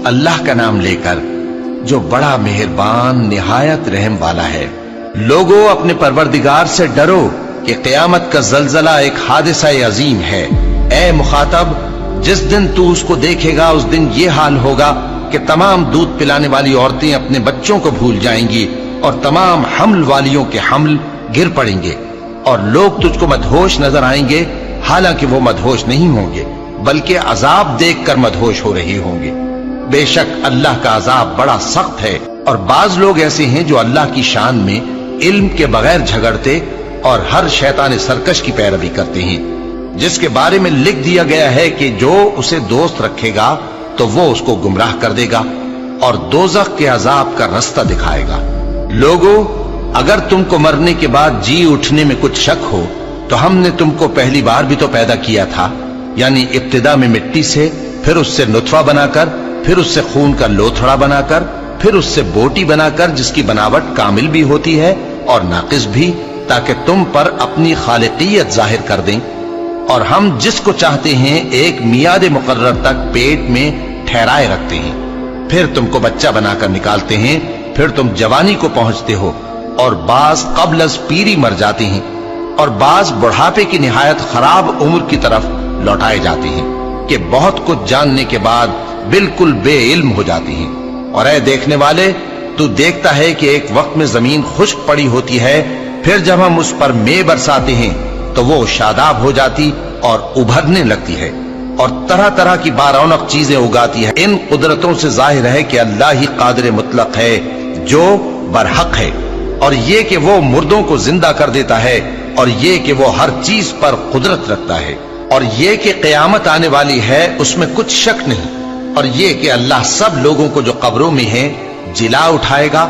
اللہ کا نام لے کر جو بڑا مہربان نہایت رحم والا ہے۔ لوگو اپنے پروردگار سے ڈرو کہ قیامت کا زلزلہ ایک حادثہ عظیم ہے۔ اے مخاطب، جس دن تو اس کو دیکھے گا اس دن یہ حال ہوگا کہ تمام دودھ پلانے والی عورتیں اپنے بچوں کو بھول جائیں گی اور تمام حمل والیوں کے حمل گر پڑیں گے، اور لوگ تجھ کو مدہوش نظر آئیں گے، حالانکہ وہ مدہوش نہیں ہوں گے بلکہ عذاب دیکھ کر مدہوش ہو رہے ہوں گے۔ بے شک اللہ کا عذاب بڑا سخت ہے، اور بعض لوگ ایسے ہیں جو اللہ کی شان میں علم کے بغیر جھگڑتے اور ہر شیطان سرکش کی پیروی کرتے ہیں، جس کے بارے میں لکھ دیا گیا ہے کہ جو اسے دوست رکھے گا تو وہ اس کو گمراہ کر دے گا اور دوزخ کے عذاب کا رستہ دکھائے گا۔ لوگو، اگر تم کو مرنے کے بعد جی اٹھنے میں کچھ شک ہو تو ہم نے تم کو پہلی بار بھی تو پیدا کیا تھا، یعنی ابتدا میں مٹی سے، پھر اس سے نطفہ بنا کر، پھر اس سے خون کا لوتھڑا بنا کر، پھر اس سے بوٹی بنا کر جس کی بناوٹ کامل بھی ہوتی ہے اور ناقص بھی، تاکہ تم پر اپنی خالقیت ظاہر کر دیں۔ اور ہم جس کو چاہتے ہیں ایک میعاد مقرر تک پیٹ میں ٹھہرائے رکھتے ہیں، پھر تم کو بچہ بنا کر نکالتے ہیں، پھر تم جوانی کو پہنچتے ہو، اور بعض قبل از پیری مر جاتے ہیں، اور بعض بڑھاپے کی نہایت خراب عمر کی طرف لوٹائے جاتے ہیں کہ بہت کچھ جاننے کے بعد بالکل بے علم ہو جاتے ہیں۔ اور اے دیکھنے والے، تو دیکھتا ہے کہ ایک وقت میں زمین خشک پڑی ہوتی ہے، پھر جب ہم اس پر مے برساتے ہیں تو وہ شاداب ہو جاتی اور ابھرنے لگتی ہے اور طرح طرح کی بارونق چیزیں اگاتی ہے۔ ان قدرتوں سے ظاہر ہے کہ اللہ ہی قادر مطلق ہے جو برحق ہے، اور یہ کہ وہ مردوں کو زندہ کر دیتا ہے، اور یہ کہ وہ ہر چیز پر قدرت رکھتا ہے، اور یہ کہ قیامت آنے والی ہے اس میں کچھ شک نہیں، اور یہ کہ اللہ سب لوگوں کو جو قبروں میں ہیں جلا اٹھائے گا۔